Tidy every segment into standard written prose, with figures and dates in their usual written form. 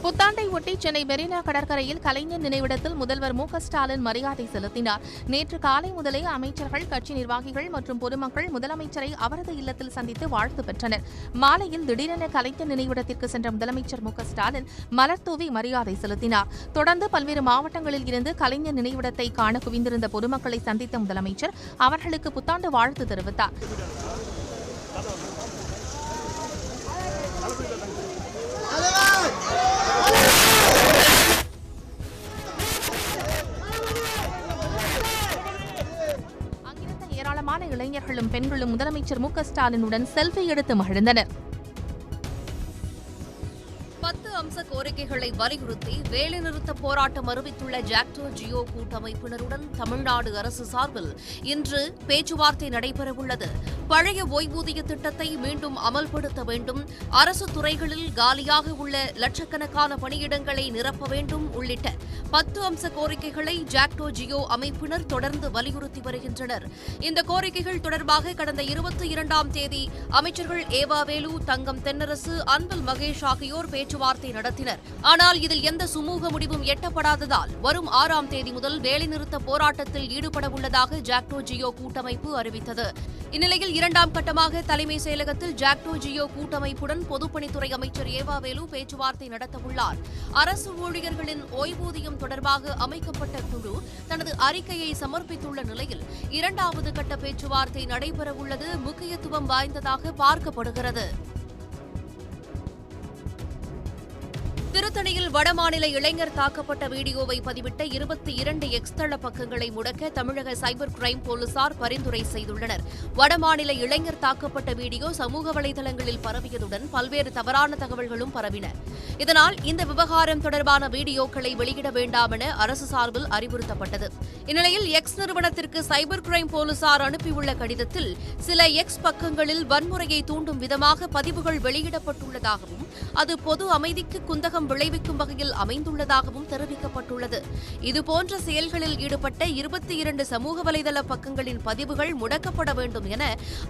புத்தாண்டை ஒட்டி சென்னை மெரினா கடற்கரையில் கலைஞர் நினைவிடத்தில் முதல்வர் மு.க.ஸ்டாலின் மரியாதை செலுத்தினார். நேற்று காலை முதலே அமைச்சர்கள், கட்சி நிர்வாகிகள் மற்றும் பொதுமக்கள் முதலமைச்சரை அவரது இல்லத்தில் சந்தித்து வாழ்த்து பெற்றனர். மாலையில் திடீரென கலைஞர் நினைவிடத்திற்கு சென்ற முதலமைச்சர் மு.க.ஸ்டாலின் மலர்தூவி மரியாதை செலுத்தினார். தொடர்ந்து பல்வேறு மாவட்டங்களில் இருந்து கலைஞர் நினைவிடத்தை காண குவிந்திருந்த பொதுமக்களை சந்தித்த முதலமைச்சர் அவர்களுக்கு புத்தாண்டு வாழ்த்து தெரிவித்தார். ஏராளமான இளைஞர்களும் பெண்களும் முதலமைச்சர் மு.க.ஸ்டாலினுடன் செல்ஃபி எடுத்து மகிழ்ந்தனர். 10 அம்ச கோரிக்கைகளை வலியுறுத்தி வேலைநிறுத்த போராட்டம் அறிவித்துள்ள ஜாக்டோ ஜியோ கூட்டமைப்பினருடன் தமிழ்நாடு அரசு சார்பில் இன்று பேச்சுவார்த்தை நடைபெறவுள்ளது. பழைய ஓய்வூதிய திட்டத்தை மீண்டும் அமல்படுத்த வேண்டும், அரசு துறைகளில் காலியாக உள்ள லட்சக்கணக்கான பணியிடங்களை நிரப்ப வேண்டும் உள்ளிட்ட 10 அம்ச கோரிக்கைகளை ஜாக்டோ ஜியோ அமைப்பினர் தொடர்ந்து வலியுறுத்தி வருகின்றனர். இந்த கோரிக்கைகள் தொடர்பாக கடந்த 22ஆம் தேதி அமைச்சர்கள் ஏவாவேலு, தங்கம் தென்னரசு, அன்பில் மகேஷ் ஆகியோர் பேச்சுவார்த்தை நடத்தினர். ஆனால் இதில் எந்த சுமூக முடிவும் எட்டப்படாததால் வரும் 6ஆம் தேதி முதல் வேலைநிறுத்த போராட்டத்தில் ஈடுபடவுள்ளதாக ஜாக்டோ ஜியோ கூட்டமைப்பு அறிவித்தது. இந்நிலையில் 2ஆம் கட்டமாக தலைமை செயலகத்தில் ஜாக்டோ ஜியோ கூட்டமைப்புடன் பொதுப்பணித்துறை அமைச்சர் ஏவாவேலு பேச்சுவார்த்தை நடத்தவுள்ளார். அரசு ஊழியர்களின் ஓய்வூதியம் தொடர்பாக அமைக்கப்பட்ட குழு தனது அறிக்கையை சமர்ப்பித்துள்ள நிலையில் 2வது கட்ட பேச்சுவார்த்தை நடைபெறவுள்ளது முக்கியத்துவம் வாய்ந்ததாக பார்க்கப்படுகிறது. திருத்தணியில் வடமாநில இளைஞர் தாக்கப்பட்ட வீடியோவை பதிவிட்ட 22 எக்ஸ் தள பக்கங்களை முடக்க தமிழக சைபர் கிரைம் போலீசார் பரிந்துரை செய்துள்ளனர். வடமாநில இளைஞர் தாக்கப்பட்ட வீடியோ சமூக வலைதளங்களில் பரவியதுடன் பல்வேறு தவறான தகவல்களும் பரவின. இதனால் இந்த விவகாரம் தொடர்பான வீடியோக்களை வெளியிட வேண்டாம் என அரசு சார்பில் அறிவுறுத்தப்பட்டது. இந்நிலையில் எக்ஸ் நிறுவனத்திற்கு சைபர் கிரைம் போலீசார் அனுப்பியுள்ள கடிதத்தில் சில எக்ஸ் பக்கங்களில் வன்முறையை தூண்டும் விதமாக பதிவுகள் வெளியிடப்பட்டுள்ளதாகவும் அது பொது அமைதிக்கு குந்தகம் விளைவிக்கும் வகையில் அமைந்துள்ளதாகவும் தெரிவிக்கப்பட்டுள்ளது. இதுபோன்ற செயல்களில் ஈடுபட்ட 22 சமூக வலைதள பக்கங்களின் பதிவுகள் முடக்கப்பட வேண்டும் என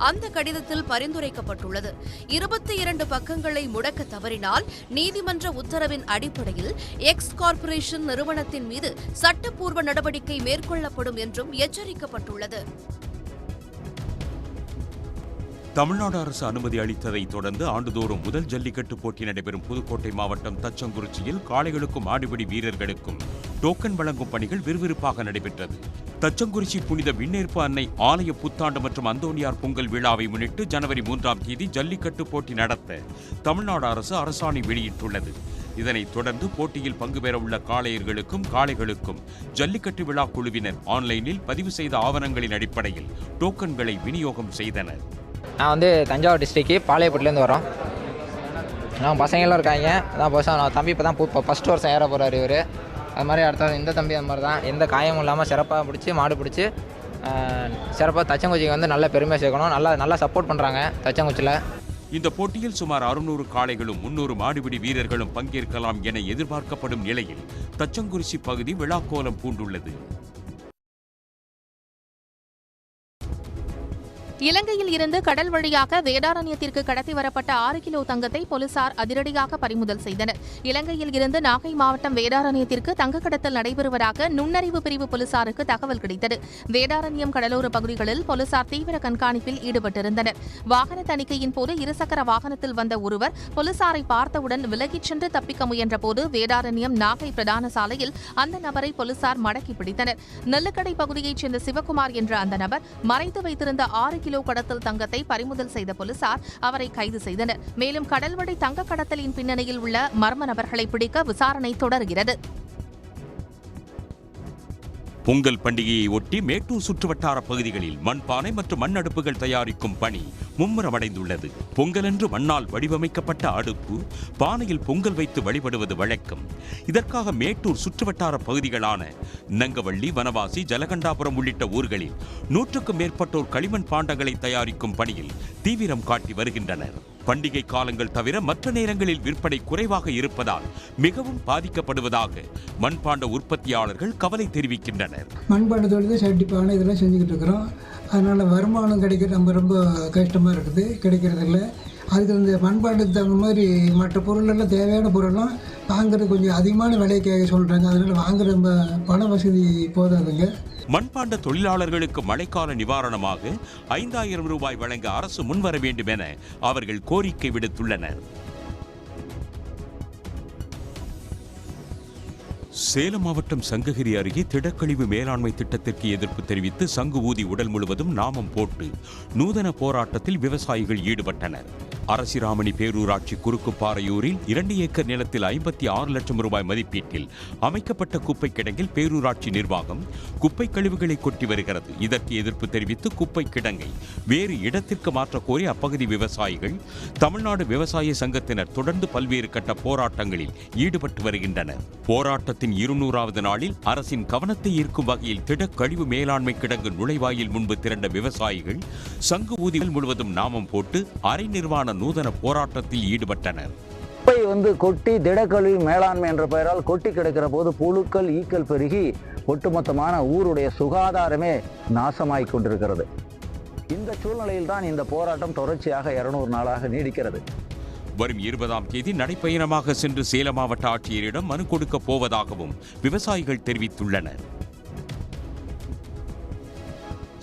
அந்த கடிதத்தில் பரிந்துரைக்கப்பட்டுள்ளது. 22 பக்கங்களை முடக்க தவறினால் நீதிமன்ற உத்தரவின் அடிப்படையில் எக்ஸ் கார்ப்பரேஷன் நிறுவனத்தின் மீது சட்டப்பூர்வ நடவடிக்கை மேற்கொள்ளப்படும் என்றும் எச்சரிக்கப்பட்டுள்ளது. தமிழ்நாடு அரசு அனுமதி அளித்ததை தொடர்ந்து ஆண்டுதோறும் முதல் ஜல்லிக்கட்டு போட்டி நடைபெறும் புதுக்கோட்டை மாவட்டம் தச்சங்குறிச்சியில் காளைகளுக்கும் ஆடுபிடி வீரர்களுக்கும் டோக்கன் வழங்கும் பணிகள் விறுவிறுப்பாக நடைபெற்றது. தச்சங்குறிச்சி புனித விண்ணேற்பு அன்னை ஆலய புத்தாண்டு மற்றும் அந்தோணியார் பொங்கல் விழாவை முன்னிட்டு ஜனவரி 3ஆம் தேதி ஜல்லிக்கட்டு போட்டி நடத்த தமிழ்நாடு அரசு அரசாணை வெளியிட்டுள்ளது. இதனைத் தொடர்ந்து போட்டியில் பங்கு பெறவுள்ள காளையர்களுக்கும் காளைகளுக்கும் ஜல்லிக்கட்டு விழா குழுவினர் ஆன்லைனில் பதிவு செய்த ஆவணங்களின் அடிப்படையில் டோக்கன்களை விநியோகம் செய்தனர். நான் தஞ்சாவூர் டிஸ்ட்ரிக்ட் பாளையப்பட்டிலேருந்து வரோம். நான் பசங்களாம் இருக்காங்க. அதான் தம்பி இப்போ தான் ஃபஸ்ட் வருஷம் ஏற போகிறார் இவர். அது மாதிரி அடுத்த இந்த தம்பி அந்த மாதிரி தான் எந்த காயமும் இல்லாமல் சிறப்பாக பிடிச்சி மாடு பிடிச்சி சிறப்பாக தச்சங்குச்சிக்கு நல்ல பெருமையாக சேர்க்கணும். நல்லா சப்போர்ட் பண்ணுறாங்க தச்சங்குச்சியில். இந்த போட்டியில் சுமார் 600 காளைகளும் 300 மாடுபிடி வீரர்களும் பங்கேற்கலாம் என எதிர்பார்க்கப்படும் நிலையில் தச்சங்குறிச்சி பகுதி விழாக்கோலம் பூண்டுள்ளது. இலங்கையில் இருந்து கடல் வழியாக வேதாரண்யத்திற்கு கடத்தி வரப்பட்ட 6 கிலோ தங்கத்தை போலீசார் அதிரடியாக பறிமுதல் செய்தனர். இலங்கையில் இருந்து நாகை மாவட்டம் வேதாரண்யத்திற்கு தங்க கடத்தல் நடைபெறுவதாக நுண்ணறிவு பிரிவு போலீசாருக்கு தகவல் கிடைத்தது. வேதாரண்யம் கடலோர பகுதிகளில் போலீசார் தீவிர கண்காணிப்பில் ஈடுபட்டிருந்தனர். வாகன தணிக்கையின் போது இருசக்கர வாகனத்தில் வந்த ஒருவர் போலீசாரை பார்த்தவுடன் விலகிச் சென்று தப்பிக்க முயன்றபோது வேதாரண்யம் நாகை பிரதான சாலையில் அந்த நபரை போலீசார் மடக்கி பிடித்தனர். நெல்லுக்கடை பகுதியைச் சேர்ந்த சிவகுமார் என்ற அந்த நபர் மறைத்து வைத்திருந்த 6 கிலோ கடத்தல் தங்கத்தை பறிமுதல் செய்த போலீசார் அவரை கைது செய்தனர். மேலும் கடல்வழி தங்க கடத்தலின் பின்னணியில் உள்ள மர்ம நபர்களை பிடிக்க விசாரணை தொடர்கிறது. பொங்கல் பண்டிகையை ஒட்டி மேட்டூர் சுற்றுவட்டார பகுதிகளில் மண்பானை மற்றும் மண் அடுப்புகள் தயாரிக்கும் பணி மும்முரமடைந்துள்ளது. பொங்கலன்று மண்ணால் வடிவமைக்கப்பட்ட அடுப்பு பானையில் பொங்கல் வைத்து வழிபடுவது வழக்கம். இதற்காக மேட்டூர் சுற்றுவட்டார பகுதிகளான நங்கவள்ளி, வனவாசி, ஜலகண்டாபுரம் உள்ளிட்ட ஊர்களில் 100க்கும் மேற்பட்டோர் களிமண் பாண்டங்களை தயாரிக்கும் பணியில் தீவிரம் காட்டி வருகின்றனர். பண்டிகை காலங்கள் தவிர மற்ற நேரங்களில் விற்பனை குறைவாக இருப்பதால் மிகவும் பாதிக்கப்படுவதாக மண்பாண்ட உற்பத்தியாளர்கள் கவலை தெரிவிக்கின்றனர். மண்பாண்ட தொழில் சட்டி பானை இதெல்லாம் செஞ்சுக்கிட்டு இருக்கிறோம். அதனால் வருமானம் கிடைக்கிறது ரொம்ப கஷ்டமாக இருக்குது, கிடைக்கிறதில்ல. அதுக்கு இந்த மண்பாண்டத்துக்கு தகுந்த மாதிரி மற்ற பொருளெல்லாம் தேவையான பொருளெல்லாம் வாங்குறது கொஞ்சம் அதிகமான விலையை கேட்க சொல்கிறாங்க. அதனால் வாங்குற பண வசதி போதாதுங்க. மண்பாண்ட தொழிலாளர்களுக்கு மழைக்கால நிவாரணமாக 5000 ரூபாய் வழங்க அரசு முன்வர வேண்டும் என அவர்கள் கோரிக்கை விடுத்துள்ளனர். சேலம் மாவட்டம் சங்ககிரி அருகே திடக்கழிவு மேலாண்மை திட்டத்திற்கு எதிர்ப்பு தெரிவித்து சங்கு ஊதி உடல் முழுவதும் நாமம் போட்டு நூதன போராட்டத்தில் விவசாயிகள் ஈடுபட்டனர். அரசிராமணி பேரூராட்சி குறுக்குப்பாறையூரில் 2 ஏக்கர் நிலத்தில் 56 லட்சம் ரூபாய் மதிப்பீட்டில் அமைக்கப்பட்ட குப்பை கிடங்கில் பேரூராட்சி நிர்வாகம் குப்பை கழிவுகளை கொட்டி வருகிறது. இதற்கு எதிர்ப்பு தெரிவித்து குப்பை கிடங்கை வேறு இடத்திற்கு மாற்ற கோரி அப்பகுதி விவசாயிகள் தமிழ்நாடு விவசாய சங்கத்தினர் தொடர்ந்து பல்வேறு கட்ட போராட்டங்களில் ஈடுபட்டு வருகின்றனர். போராட்டத்தின் 200வது நாளில் அரசின் கவனத்தை ஈர்க்கும் வகையில் திடக்கழிவு மேலாண்மை கிடங்கு நுழைவாயில் முன்பு திரண்ட விவசாயிகள் சங்கு ஊதிகள் முழுவதும் நாமம் போட்டு அரை நிர்வாண நூதன போராட்டத்தில் ஈடுபட்டனர். குப்பை கொட்டி திடக்கழிவு மேலாண்மை என்ற பெயரால் கொட்டி கிடக்கிற போது புழுக்கள் ஈக்கள் பெருகி ஒட்டுமொத்தமான ஊருடைய சுகாதாரமே நாசமாய் கொண்டிருக்கிறது. இந்த சூழ்நிலையில் தான் இந்த போராட்டம் தொடர்ச்சியாக 200 நாளாக நீடிக்கிறது. வரும் 20ஆம் தேதி நடைப்பயணமாக சென்று சேலம் மாவட்ட ஆட்சியரிடம் மனு கொடுக்க போவதாகவும் விவசாயிகள் தெரிவித்துள்ளனர்.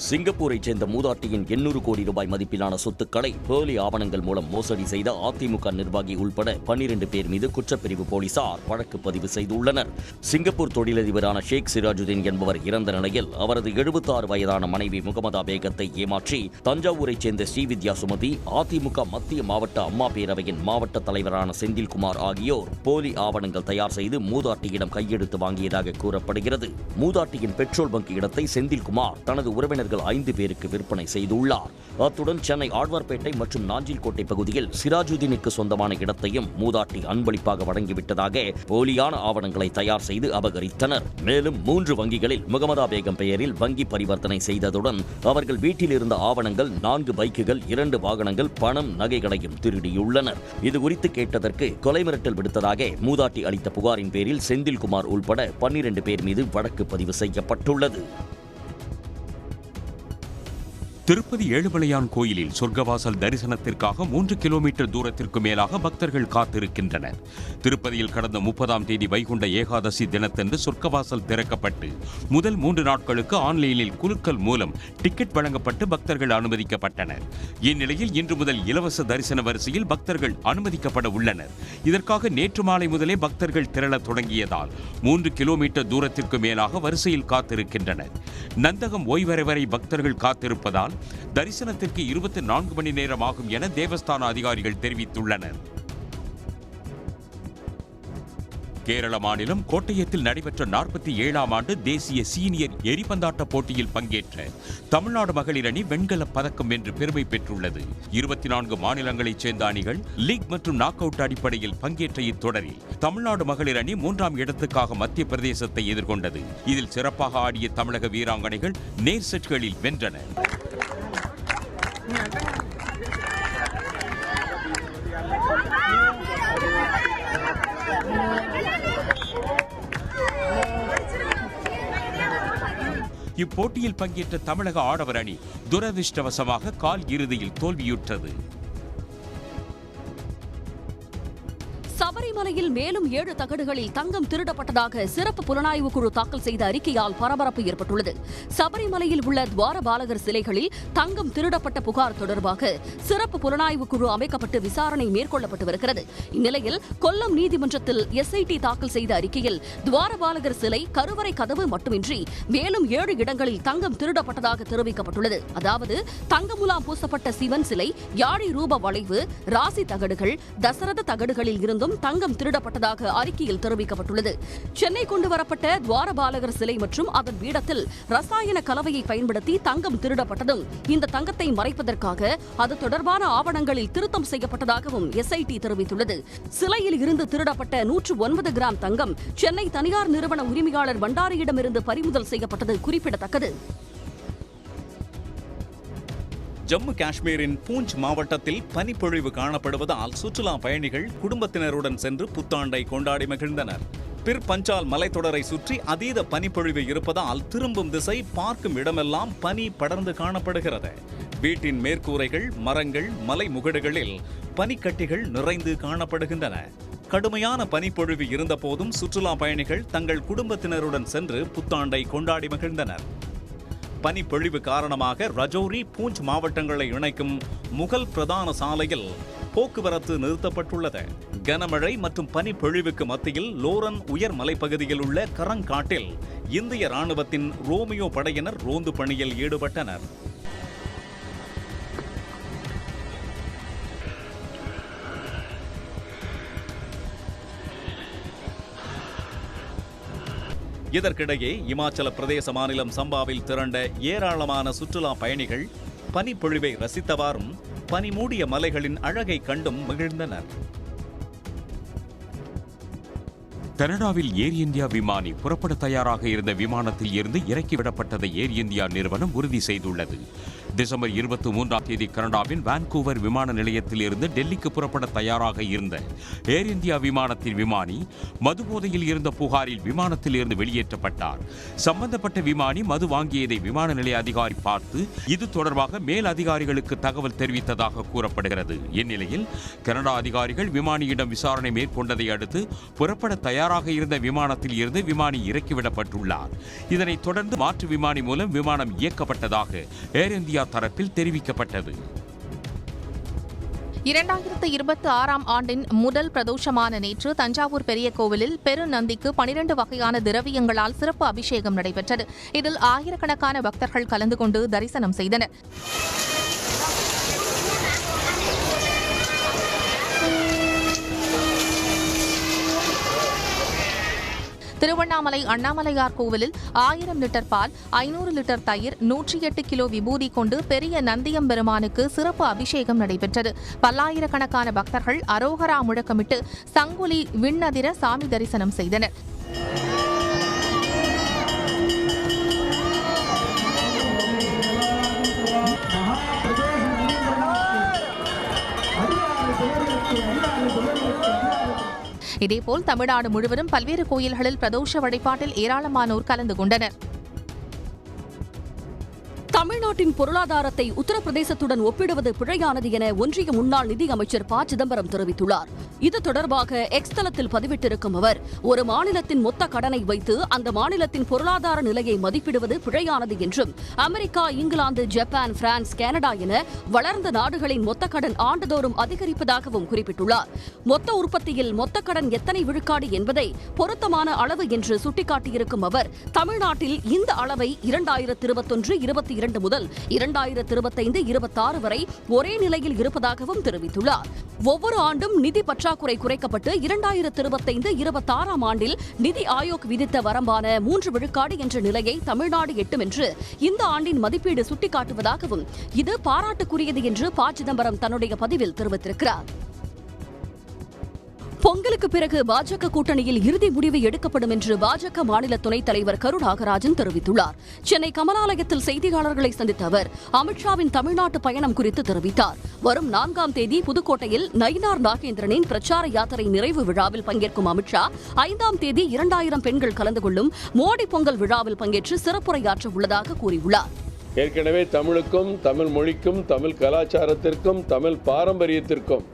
சிங்கப்பூரைச் சேர்ந்த மூதாட்டியின் 800 கோடி ரூபாய் மதிப்பிலான சொத்துக்களை போலி ஆவணங்கள் மூலம் மோசடி செய்த அதிமுக நிர்வாகி உள்பட 12 பேர் மீது குற்றப்பிரிவு போலீசார் வழக்கு பதிவு செய்துள்ளனர். சிங்கப்பூர் தொழிலதிபரான ஷேக் சிராஜுதீன் என்பவர் இறந்த நிலையில் அவரது 76 வயதான மனைவி முகமதா பேகத்தை ஏமாற்றி தஞ்சாவூரைச் சேர்ந்த ஸ்ரீவித்யா சுமதி, அதிமுக மத்திய மாவட்ட அம்மா பேரவையின் மாவட்ட தலைவரான செந்தில்குமார் ஆகியோர் போலி ஆவணங்கள் தயார் செய்து மூதாட்டியிடம் கையெழுத்து வாங்கியதாக கூறப்படுகிறது. மூதாட்டியின் பெட்ரோல் பங்க் இடத்தை செந்தில்குமார் தனது உறவினர் 5 பேருக்கு விற்பனை செய்துள்ளார். அத்துடன் சென்னை ஆழ்வார்பேட்டை மற்றும் நாஞ்சில்கோட்டை பகுதியில் சிராஜுதீனுக்கு சொந்தமான இடத்தையும் மூதாட்டி அன்பளிப்பாக வழங்கிவிட்டதாக போலியான ஆவணங்களை தயார் செய்து அபகரித்தனர். மேலும் 3 வங்கிகளில் முகமதா பேகம் பெயரில் வங்கி பரிவர்த்தனை செய்ததுடன் அவர்கள் வீட்டில் இருந்த ஆவணங்கள், 4 பைக்குகள், 2 வாகனங்கள், பணம், நகைகளையும் திருடியுள்ளனர். இதுகுறித்து கேட்டதற்கு கொலை மிரட்டல் விடுத்ததாக மூதாட்டி அளித்த புகாரின் பேரில் செந்தில்குமார் உள்பட 12 பேர் மீது வழக்கு பதிவு செய்யப்பட்டுள்ளது. திருப்பதி ஏழுமலையான் கோயிலில் சொர்க்கவாசல் தரிசனத்திற்காக 3 கிலோமீட்டர் தூரத்திற்கு மேலாக பக்தர்கள் காத்திருக்கின்றனர். திருப்பதியில் கடந்த 30ஆம் தேதி வைகுண்ட ஏகாதசி தினத்தன்று சொர்க்கவாசல் திறக்கப்பட்டு முதல் 3 நாட்களுக்கு ஆன்லைனில் குலுக்கல் மூலம் டிக்கெட் வழங்கப்பட்டு பக்தர்கள் அனுமதிக்கப்பட்டனர். இந்நிலையில் இன்று முதல் இலவச தரிசன வரிசையில் பக்தர்கள் அனுமதிக்கப்பட உள்ளனர். இதற்காக நேற்று மாலை முதலே பக்தர்கள் திரள தொடங்கியதால் 3 கிலோமீட்டர் தூரத்திற்கு மேலாக வரிசையில் காத்திருக்கின்றனர். நந்தகம் ஓய்வறை வரை பக்தர்கள் காத்திருப்பதால் தரிசனத்திற்கு 24 மணி நேரம் ஆகும் என தேவஸ்தான அதிகாரிகள் தெரிவித்துள்ளனர். கேரள மாநிலம் கோட்டயத்தில் நடைபெற்ற 47ஆம் ஆண்டு தேசிய சீனியர் எரிபந்தாட்ட போட்டியில் பங்கேற்ற தமிழ்நாடு மகளிர் அணி வெண்கலப் பதக்கம் வென்று பெருமை பெற்றுள்ளது. 24 மாநிலங்களைச் சேர்ந்த அணிகள் லீக் மற்றும் நாக் அவுட் அடிப்படையில் பங்கேற்ற இத்தொடரில் தமிழ்நாடு மகளிர் அணி 3ஆம் இடத்துக்காக மத்திய பிரதேசத்தை எதிர்கொண்டது. இதில் சிறப்பாக ஆடிய தமிழக வீராங்கனைகள் நேர் செட்களில் வென்றனர். இப்போட்டியில் பங்கேற்ற தமிழக ஆடவர் அணி துரதிர்ஷ்டவசமாக கால் இறுதியில் தோல்வியுற்றது. சபரிமலையில் மேலும் 7 தகடுகளில் தங்கம் திருடப்பட்டதாக சிறப்பு புலனாய்வு குழு தாக்கல் செய்த அறிக்கையால் பரபரப்பு ஏற்பட்டுள்ளது. சபரிமலையில் உள்ள துவாரபாலகர் சிலைகளில் தங்கம் திருடப்பட்ட புகார் தொடர்பாக சிறப்பு புலனாய்வு குழு அமைக்கப்பட்டு விசாரணை மேற்கொள்ளப்பட்டு வருகிறது. இந்நிலையில் கொல்லம் நீதிமன்றத்தில் SIT தாக்கல் செய்த அறிக்கையில் துவாரபாலகர் சிலை, கருவறை கதவு மட்டுமின்றி மேலும் 7 இடங்களில் தங்கம் திருடப்பட்டதாக தெரிவிக்கப்பட்டுள்ளது. அதாவது தங்கமுலாம் பூசப்பட்ட சிவன் சிலை, யாழி ரூப வளைவு, ராசி தகடுகள், தசரத தகடுகளில் இருந்தும் தங்கம் திருடப்பட்டதாக அறிக்கையில் தெரிவிக்கப்பட்டுள்ளது. சென்னை கொண்டு வரப்பட்ட துவாரபாலகர் சிலை மற்றும் அதன் பீடத்தில் ரசாயன கலவையை பயன்படுத்தி தங்கம் திருடப்பட்டதும் இந்த தங்கத்தை மறைப்பதற்காக அது தொடர்பான ஆவணங்களில் திருத்தம் செய்யப்பட்டதாகவும் SIT தெரிவித்துள்ளது. சிலையில் இருந்து திருடப்பட்ட 109 கிராம் தங்கம் சென்னை தனியார் நிறுவன உரிமையாளர் பண்டாரியிடமிருந்து பறிமுதல் செய்யப்பட்டது குறிப்பிடத்தக்கது. ஜம்மு காஷ்மீரின் பூஞ்ச் மாவட்டத்தில் பனிப்பொழிவு காணப்படுவதால் சுற்றுலா பயணிகள் குடும்பத்தினருடன் சென்று புத்தாண்டை கொண்டாடி மகிழ்ந்தனர். பிர் பஞ்சால் மலைத்தொடரை சுற்றி அதீத பனிப்பொழிவு இருப்பதால் திரும்பும் திசை, பார்க்கும் இடமெல்லாம் பனி படர்ந்து காணப்படுகிறது. வீட்டின் மேற்கூரைகள், மரங்கள், மலை முகடுகளில் பனிக்கட்டிகள் நிறைந்து காணப்படுகின்றன. கடுமையான பனிப்பொழிவு இருந்தபோதும் சுற்றுலா பயணிகள் தங்கள் குடும்பத்தினருடன் சென்று புத்தாண்டை கொண்டாடி மகிழ்ந்தனர். பனிப்பொழிவு காரணமாக ரஜோரி, பூஞ்ச் மாவட்டங்களை இணைக்கும் முகல் பிரதான சாலையில் போக்குவரத்து நிறுத்தப்பட்டுள்ளது. கனமழை மற்றும் பனிப்பொழிவுக்கு மத்தியில் லோரன் உயர் மலைப்பகுதியில் உள்ள கரங்காட்டில் இந்திய ராணுவத்தின் ரோமியோ படையினர் ரோந்து பணியில் ஈடுபட்டனர். இதற்கிடையே இமாச்சல பிரதேச மாநிலம் சம்பாவில் திரண்ட ஏராளமான சுற்றுலா பயணிகள் பனிப்பொழிவை ரசித்தவாறும் பனிமூடிய மலைகளின் அழகை கண்டும் மகிழ்ந்தனர். கனடாவில் ஏர் இந்தியா விமானி புறப்பட தயாராக இருந்த விமானத்தில் இருந்து இறக்கிவிடப்பட்டதை ஏர் இந்தியா நிறுவனம் உறுதி செய்துள்ளது. டிசம்பர் 23ஆம் தேதி கனடாவின் வான்கூவர் விமான நிலையத்தில் இருந்து டெல்லிக்கு புறப்பட தயாராக இருந்த ஏர் இந்தியா விமானத்தின் விமானி மதுபோதையில் இருந்த புகாரில் விமானத்தில் இருந்து வெளியேற்றப்பட்டார். சம்பந்தப்பட்ட விமானி மது வாங்கியதை விமான நிலைய அதிகாரி பார்த்து இது தொடர்பாக மேல் அதிகாரிகளுக்கு தகவல் தெரிவித்ததாக கூறப்படுகிறது. இந்நிலையில் கனடா அதிகாரிகள் விமானியிடம் விசாரணை மேற்கொண்டதை அடுத்து புறப்பட தயாராக இருந்த விமானத்தில் இருந்து விமானி இறக்கிவிடப்பட்டுள்ளார். இதனைத் தொடர்ந்து மாற்று விமானி மூலம் விமானம் இயக்கப்பட்டதாக ஏர் இந்தியா தரப்பில் தெரிவிக்கப்பட்டது. 2026ஆம் ஆண்டின் முதல் பிரதோஷமான நேற்று தஞ்சாவூர் பெரிய கோவிலில் பெருநந்திக்கு 12 வகையான திரவியங்களால் சிறப்பு அபிஷேகம் நடைபெற்றது. இதில் ஆயிரக்கணக்கான பக்தர்கள் கலந்து கொண்டு தரிசனம் செய்தனர். திருவண்ணாமலை அண்ணாமலையார் கோவிலில் 1000 லிட்டர் பால், 500 லிட்டர் தயிர், 108 கிலோ விபூதி கொண்டு பெரிய நந்தியம்பெருமானுக்கு சிறப்பு அபிஷேகம் நடைபெற்றது. பல்லாயிரக்கணக்கான பக்தர்கள் அரோகரா முழக்கமிட்டு சங்குலி விண்ணதிர சாமி தரிசனம் செய்தனர். இதேபோல் தமிழ்நாடு முழுவதும் பல்வேறு கோயில்களில் பிரதோஷ வழிபாட்டில் ஏராளமானோர் கலந்து கொண்டனர். தமிழ்நாட்டின் பொருளாதாரத்தை உத்தரப்பிரதேசத்துடன் ஒப்பிடுவது பிழையானது என ஒன்றிய முன்னாள் நிதியமைச்சர் ப. சிதம்பரம் தெரிவித்துள்ளார். இது தொடர்பாக எக்ஸ் தளத்தில் பதிவிட்டிருக்கும் அவர், ஒரு மாநிலத்தின் மொத்த கடனை வைத்து அந்த மாநிலத்தின் பொருளாதார நிலையை மதிப்பிடுவது பிழையானது என்றும், America, England, Japan, France, Canada என வளர்ந்த நாடுகளின் மொத்த கடன் ஆண்டுதோறும் அதிகரிப்பதாகவும் குறிப்பிட்டுள்ளார். மொத்த உற்பத்தியில் மொத்த கடன் எத்தனை விழுக்காடு என்பதை பொருத்தமான அளவு என்று சுட்டிக்காட்டியிருக்கும் அவர், தமிழ்நாட்டில் இந்த அளவை 2021-22 முதல் 2025-26 வரை ஒரே நிலையில் இருப்பதாகவும் தெரிவித்துள்ளார். ஒவ்வொரு ஆண்டும் நிதி பற்றாக்குறை குறைக்கப்பட்டு 2025-26ஆம் ஆண்டில் நிதி ஆயோக் விதித்த வரம்பான 3 விழுக்காடு என்ற நிலையை தமிழ்நாடு எட்டும் என்று இந்த ஆண்டின் மதிப்பீடு சுட்டிக்காட்டுவதாகவும், இது பாராட்டுக்குரியது என்று ப. சிதம்பரம் தன்னுடைய பதிவில் தெரிவித்திருக்கிறார். பொங்கலுக்கு பிறகு பாஜக கூட்டணியில் இறுதி முடிவு எடுக்கப்படும் என்று பாஜக மாநில துணைத் தலைவர் கரு நாகராஜன் தெரிவித்துள்ளார். சென்னை கமலாலயத்தில் செய்தியாளர்களை சந்தித்த அவர், அமித்ஷாவின் தமிழ்நாட்டு பயணம் குறித்து தெரிவித்தார். வரும் 4ஆம் தேதி புதுக்கோட்டையில் நயினார் நாகேந்திரனின் பிரச்சார யாத்திரை நிறைவு விழாவில் பங்கேற்கும் அமித்ஷா 5ஆம் தேதி 2000 பெண்கள் கலந்து கொள்ளும் மோடி பொங்கல் விழாவில் பங்கேற்று சிறப்புரையாற்ற உள்ளதாக கூறியுள்ளார். ஏற்கனவே தமிழுக்கும், தமிழ் மொழிக்கும், தமிழ் கலாச்சாரத்திற்கும், தமிழ் பாரம்பரியத்திற்கும்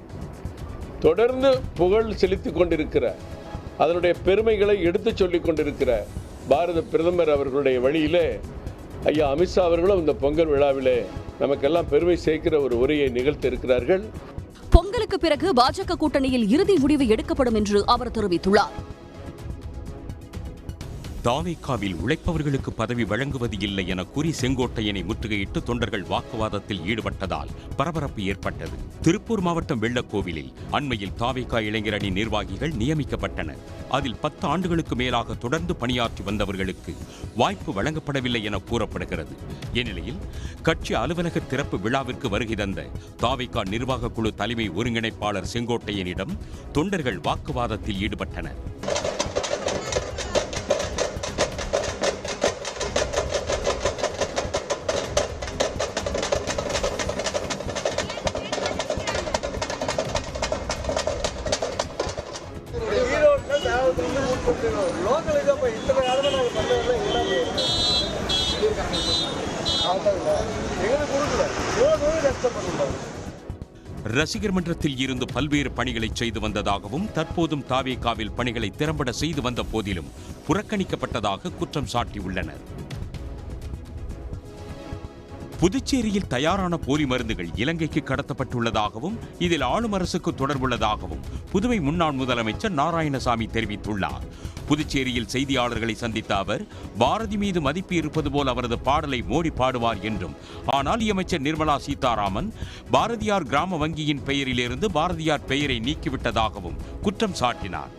தொடர்ந்து புகழ் செலுத்திக் கொண்டிருக்கிற, அதனுடைய பெருமைகளை எடுத்துச் சொல்லிக் கொண்டிருக்கிற பாரத பிரதமர் அவர்களுடைய வழியிலே ஐயா அமித்ஷா அவர்களும் இந்த பொங்கல் விழாவிலே நமக்கெல்லாம் பெருமை சேர்க்கிற ஒரு உரையை நிகழ்த்த இருக்கிறார்கள். பொங்கலுக்கு பிறகு பாஜக கூட்டணியில் இறுதி முடிவு எடுக்கப்படும் என்று அவர் தெரிவித்துள்ளார். தாவேகாவில் உழைப்பவர்களுக்கு பதவி வழங்குவது இல்லை என கூறி செங்கோட்டையனை முற்றுகையிட்டு தொண்டர்கள் வாக்குவாதத்தில் ஈடுபட்டதால் பரபரப்பு ஏற்பட்டது. திருப்பூர் மாவட்டம் வெள்ளக்கோவிலில் அண்மையில் தாவேகா இளைஞர் அணி நிர்வாகிகள் நியமிக்கப்பட்டனர். அதில் 10 ஆண்டுகளுக்கு மேலாக தொடர்ந்து பணியாற்றி வந்தவர்களுக்கு வாய்ப்பு வழங்கப்படவில்லை என கூறப்படுகிறது. இந்நிலையில் கட்சி அலுவலக திறப்பு விழாவிற்கு வருகை தந்த தாவேகா நிர்வாக குழு தலைமை ஒருங்கிணைப்பாளர் செங்கோட்டையனிடம் தொண்டர்கள் வாக்குவாதத்தில் ஈடுபட்டனர். ரசிகர் மன்றத்தில் இருந்து பல்வேறு பணிகளை செய்து வந்ததாகவும் தற்போதும் தாவேகாவில் பணிகளை திறம்பட செய்து வந்த போதிலும் புறக்கணிக்கப்பட்டதாக குற்றம் சாட்டியுள்ளனர். புதுச்சேரியில் தயாரான போலி மருந்துகள் இலங்கைக்கு கடத்தப்பட்டுள்ளதாகவும் இதில் ஆளும் அரசுக்கு தொடர்புள்ளதாகவும் புதுவை முன்னாள் முதலமைச்சர் நாராயணசாமி தெரிவித்துள்ளார். புதுச்சேரியில் செய்தியாளர்களை சந்தித்த அவர், பாரதி மீது மதிப்பு இருப்பது போல் அவரது பாடலை மோடி பாடுவார் என்றும், ஆனால் அமைச்சர் நிர்மலா சீதாராமன் பாரதியார் கிராம வங்கியின் பெயரிலிருந்து பாரதியார் பெயரை நீக்கிவிட்டதாகவும் குற்றம் சாட்டினார்.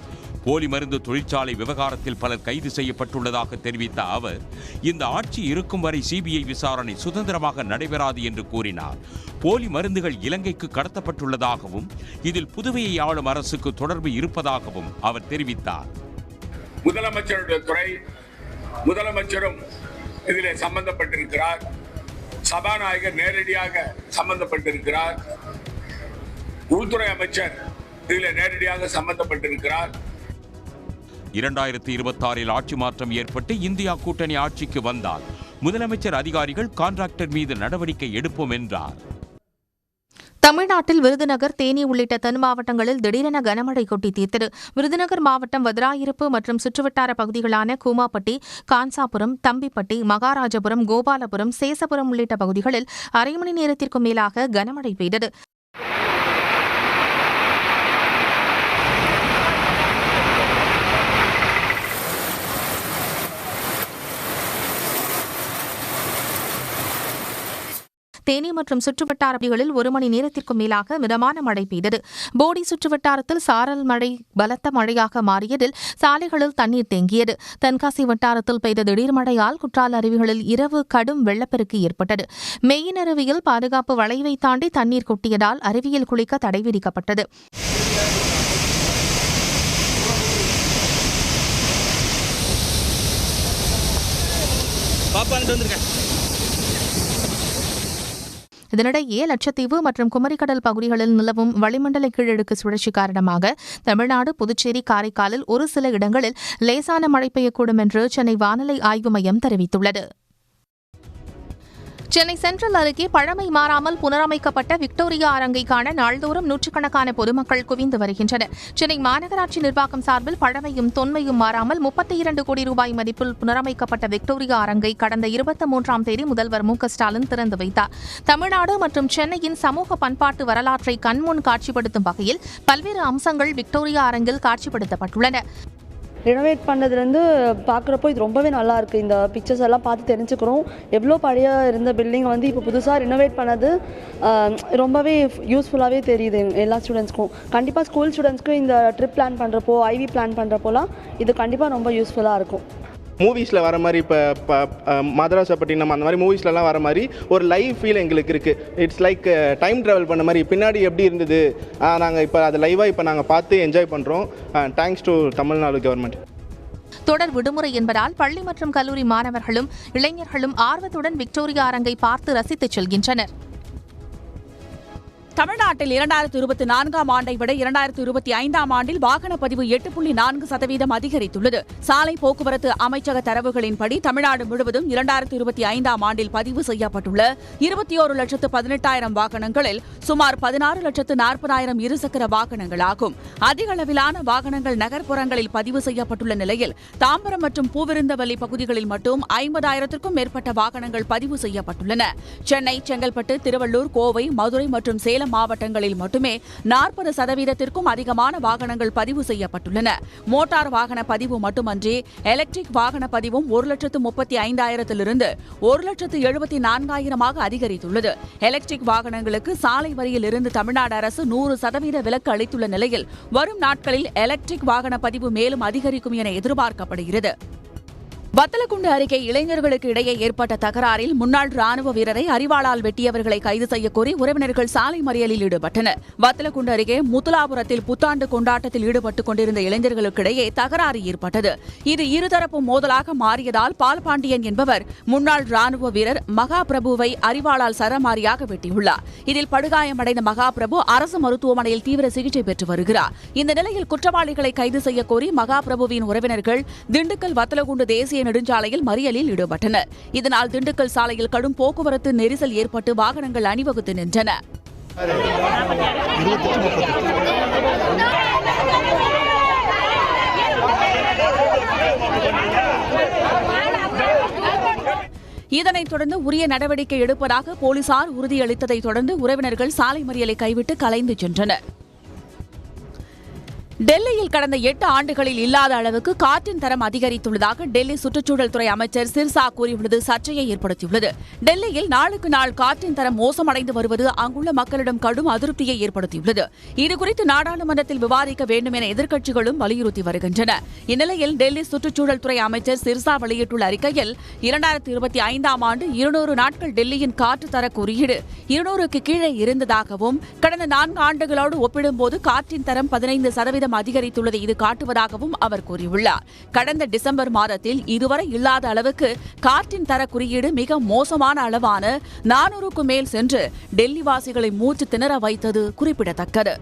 போலி மருந்து தொழிற்சாலை விவகாரத்தில் பலர் கைது செய்யப்பட்டுள்ளதாக தெரிவித்த அவர், இந்த ஆட்சி இருக்கும் வரை சிபிஐ விசாரணை சுதந்திரமாக நடைபெறாது என்று கூறினார். போலி மருந்துகள் இலங்கைக்கு கடத்தப்பட்டுள்ளதாகவும் இதில் புதுவையை ஆளும் அரசுக்கு தொடர்பு இருப்பதாகவும் அவர் தெரிவித்தார். முதலமைச்சருடைய துறை, முதலமைச்சரும் இதிலே சம்பந்தப்பட்டிருக்கிறார். சபாநாயகர் நேரடியாக சம்பந்தப்பட்டிருக்கிறார். உள்துறை அமைச்சர் இதில் நேரடியாக சம்பந்தப்பட்டிருக்கிறார். 2026 ஆட்சி மாற்றம் ஏற்பட்டு இந்தியா கூட்டணி ஆட்சிக்கு வந்தால் முதலமைச்சர் அதிகாரிகள் கான்ட்ராக்டர் மீது நடவடிக்கை எடுப்போம் என்றார். தமிழ்நாட்டில் விருதுநகர், தேனி உள்ளிட்ட தென் மாவட்டங்களில் திடீரென கனமழை கொட்டி தீர்த்தது. விருதுநகர் மாவட்டம் வதராயிருப்பு மற்றும் சுற்றுவட்டார பகுதிகளான கூமாப்பட்டி, கான்சாபுரம், தம்பிப்பட்டி, மகாராஜபுரம், கோபாலபுரம், சேசபுரம் உள்ளிட்ட பகுதிகளில் அரை மணி நேரத்திற்கும் மேலாக கனமழை பெய்தது. தேனி மற்றும் சுற்றுவட்டார பகுதிகளில் 1 மணி நேரத்திற்கும் மேலாக மிதமான மழை பெய்தது. போடி சுற்றுவட்டாரத்தில் சாரல் மழை பலத்த மழையாக மாறியதில் சாலைகளில் தண்ணீர் தேங்கியது. தென்காசி வட்டாரத்தில் பெய்த திடீர் மழையால் குற்றால அருவிகளில் இரவு கடும் வெள்ளப்பெருக்கு ஏற்பட்டது. மெயின் அருவியில் பாதுகாப்பு வளைவை தாண்டி தண்ணீர் கொட்டியதால் அருவியில் குளிக்க தடை விதிக்கப்பட்டது. இதனிடையே லட்சத்தீவு மற்றும் குமரிக்கடல் பகுதிகளில் நிலவும் வளிமண்டல கீழடுக்கு சுழற்சி காரணமாக தமிழ்நாடு, புதுச்சேரி, காரைக்காலில் ஒரு சில இடங்களில் லேசான மழை பெய்யக்கூடும் என்று சென்னை வானிலை ஆய்வு மையம் தெரிவித்துள்ளது. சென்னை சென்ட்ரல் அருகே பழமை மாறாமல் புனரமைக்கப்பட்ட விக்டோரியா அரங்கை காண நாள்தோறும் நூற்றுக்கணக்கான பொதுமக்கள் குவிந்து வருகின்றனர். சென்னை மாநகராட்சி நிர்வாகம் சார்பில் பழமையும் தொன்மையும் மாறாமல் 32 கோடி ரூபாய் மதிப்பில் புனரமைக்கப்பட்ட விக்டோரியா அரங்கை கடந்த 23ஆம் தேதி முதல்வர் மு க ஸ்டாலின் திறந்து வைத்தார். தமிழ்நாடு மற்றும் சென்னையின் சமூக பண்பாட்டு வரலாற்றை கண்முன் காட்சிப்படுத்தும் வகையில் பல்வேறு அம்சங்கள் விக்டோரியா அரங்கில் காட்சிப்படுத்தப்பட்டுள்ளன. ரினோவேட் பண்ணதுலேருந்து பார்க்குறப்போ இது ரொம்பவே நல்லா இருக்குது. இந்த பிக்சர்ஸ் எல்லாம் பார்த்து தெரிஞ்சுக்கிறோம். எவ்வளோ பழைய இருந்த பில்டிங் வந்து இப்போ புதுசாக ரினோவேட் பண்ணது ரொம்பவே யூஸ்ஃபுல்லாகவே தெரியுது எல்லா ஸ்டூடெண்ட்ஸ்க்கும். கண்டிப்பாக ஸ்கூல் ஸ்டூடெண்ட்ஸ்க்கும் இந்த ட்ரிப் பிளான் பண்ணுறப்போ, ஐவி பிளான் பண்ணுறப்போலாம் இது கண்டிப்பாக ரொம்ப யூஸ்ஃபுல்லாக இருக்கும். மூவிஸில் வர மாதிரி இப்போ மதராசப்பட்டினம் அந்த மாதிரி மூவிஸ்லலாம் வர மாதிரி ஒரு லைவ் ஃபீல் எங்களுக்கு இருக்குது. இட்ஸ் லைக் டைம் ட்ராவல் பண்ண மாதிரி. பின்னாடி எப்படி இருந்தது நாங்கள் இப்போ அதை லைவாக இப்போ நாங்கள் பார்த்து என்ஜாய் பண்ணுறோம். Thanks to Tamil Nadu government. தொடர் விடுமுறை என்பதால் பள்ளி மற்றும் கல்லூரி மாணவர்களும் இளைஞர்களும் ஆர்வத்துடன் விக்டோரியா அரங்கை பார்த்து ரசித்துச் செல்கின்றனர். தமிழ்நாட்டில் 2024ஆம் ஆண்டை விட 2025ஆம் ஆண்டில் வாகன பதிவு 8.4% அதிகரித்துள்ளது. சாலை போக்குவரத்து அமைச்சக தரவுகளின்படி தமிழ்நாடு முழுவதும் 2025ஆம் ஆண்டில் பதிவு செய்யப்பட்டுள்ள 21,18,000 வாகனங்களில் சுமார் 16,40,000 இருசக்கர வாகனங்களாகும். அதிக அளவிலான வாகனங்கள் நகர்ப்புறங்களில் பதிவு செய்யப்பட்டுள்ள நிலையில் தாம்பரம் மற்றும் பூவிருந்தவல்லி பகுதிகளில் மட்டும் 50,000க்கும் மேற்பட்ட வாகனங்கள் பதிவு செய்யப்பட்டுள்ளன. சென்னை, செங்கல்பட்டு, திருவள்ளூர், கோவை, மதுரை மற்றும் சேலம் மாவட்டங்களில் மட்டுமே 40%த்திற்கும் அதிகமான வாகனங்கள் பதிவு செய்யப்பட்டுள்ளன. மோட்டார் வாகன பதிவு மட்டுமன்றி எலக்ட்ரிக் வாகன பதிவும் 1,35,000 1,74,000 அதிகரித்துள்ளது. எலக்ட்ரிக் வாகனங்களுக்கு சாலை வரியில் இருந்து தமிழ்நாடு அரசு 100% விலக்கு அளித்துள்ள நிலையில் வரும் நாட்களில் எலக்ட்ரிக் வாகன பதிவு மேலும் அதிகரிக்கும் என எதிர்பார்க்கப்படுகிறது. வத்தலக்குண்டு அருகே இளைஞர்களுக்கு இடையே ஏற்பட்ட தகராறில் முன்னாள் ராணுவ வீரரை அரிவாளால் வெட்டியவர்களை கைது செய்யக்கோரி உறவினர்கள் சாலை மறியலில் ஈடுபட்டனர். வத்தலக்குண்டு அருகே முத்துலாபுரத்தில் புத்தாண்டு கொண்டாட்டத்தில் ஈடுபட்டுக் கொண்டிருந்த இளைஞர்களுக்கிடையே தகராறு ஏற்பட்டது. இது இருதரப்பு மோதலாக மாறியதால் பால்பாண்டியன் என்பவர் முன்னாள் ராணுவ வீரர் மகாபிரபுவை அரிவாளால் சரமாரியாக வெட்டியுள்ளார். இதில் படுகாயமடைந்த மகாபிரபு அரசு மருத்துவமனையில் தீவிர சிகிச்சை பெற்று வருகிறார். இந்த நிலையில் குற்றவாளிகளை கைது செய்யக்கோரி மகாபிரபுவின் உறவினர்கள் திண்டுக்கல் வத்தலக்குண்டு தேசிய நெடுஞ்சாலையில் மறியலில் ஈடுபட்டனர். இதனால் திண்டுக்கல் சாலையில் கடும் போக்குவரத்து நெரிசல் ஏற்பட்டு வாகனங்கள் அணிவகுத்து நின்றன. இதனைத் தொடர்ந்து உரிய நடவடிக்கை எடுப்பதாக போலீசார் உறுதியளித்ததைத் தொடர்ந்து உறவினர்கள் சாலை மறியலை கைவிட்டு கலைந்து சென்றனர். டெல்லியில் கடந்த 8 ஆண்டுகளில் இல்லாத அளவுக்கு காற்றின் தரம் அதிகரித்துள்ளதாக டெல்லி சுற்றுச்சூழல் துறை அமைச்சர் சிர்சா கூறியுள்ளது சர்ச்சையை ஏற்படுத்தியுள்ளது. டெல்லியில் நாளுக்கு நாள் காற்றின் தரம் மோசமடைந்து வருவது அங்குள்ள மக்களிடம் கடும் அதிருப்தியை ஏற்படுத்தியுள்ளது. இதுகுறித்து நாடாளுமன்றத்தில் விவாதிக்க வேண்டும் என எதிர்க்கட்சிகளும் வலியுறுத்தி வருகின்றன. இந்நிலையில் டெல்லி சுற்றுச்சூழல் துறை அமைச்சர் சிர்சா வெளியிட்டுள்ள அறிக்கையில் 2025ஆம் ஆண்டு 200 நாட்கள் டெல்லியின் காற்று தர குறியீடு 200க்கு கீழே இருந்ததாகவும் கடந்த 4 ஆண்டுகளோடு ஒப்பிடும்போது காற்றின் தரம் 15% அதிகரித்துள்ளதை இது காட்டுவதாகவும் அவர் கூறியுள்ளார். கடந்த டிசம்பர் மாதத்தில் இதுவரை இல்லாத அளவுக்கு காற்றின் தர குறியீடு மிக மோசமான அளவான 400க்கு மேல் சென்று டெல்லி வாசிகளை மூச்சு திணற வைத்தது குறிப்பிடத்தக்கது.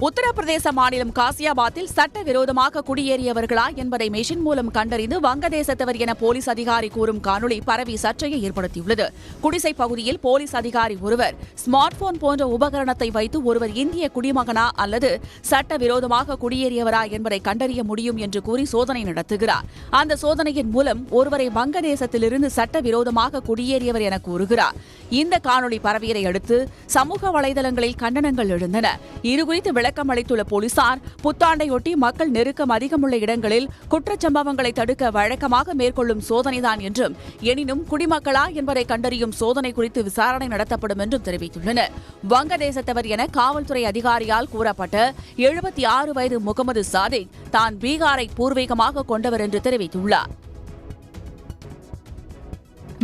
உத்தரப்பிரதேச மாநிலம் காசியாபாத்தில் சட்டவிரோதமாக குடியேறியவர்களா என்பதை மெஷின் மூலம் கண்டறிந்து வங்கதேசத்தவர் என போலீஸ் அதிகாரி கூறும் காணொலி பரவி சர்ச்சையை ஏற்படுத்தியுள்ளது. குடிசை பகுதியில் போலீஸ் அதிகாரி ஒருவர் ஸ்மார்ட் போன் போன்ற உபகரணத்தை வைத்து ஒருவர் இந்திய குடிமகனா அல்லது சட்டவிரோதமாக குடியேறியவரா என்பதை கண்டறிய முடியும் என்று கூறி சோதனை நடத்துகிறார். அந்த சோதனையின் மூலம் ஒருவரை வங்கதேசத்திலிருந்து சட்டவிரோதமாக குடியேறியவர் என கூறுகிறார். இந்த காணொலி பரவியதை அடுத்து சமூக வலைதளங்களில் கண்டனங்கள் எழுந்தன. இதுகுறித்து விளக்கம் அளித்துள்ள போலீசார் புத்தாண்டையொட்டி மக்கள் நெருக்கம் அதிகமுள்ள இடங்களில் குற்றச்சம்பவங்களை தடுக்க வழக்கமாக மேற்கொள்ளும் சோதனைதான் என்றும், எனினும் குடிமக்களா என்பதை கண்டறியும் சோதனை குறித்து விசாரணை நடத்தப்படும் என்றும் தெரிவித்துள்ளனர். வங்கதேசத்தவர் என காவல்துறை அதிகாரியால் கூறப்பட்ட 76 வயது முகமது சாதிக் தான் பீகாரை பூர்வீகமாக கொண்டவர் என்று தெரிவித்துள்ளார்.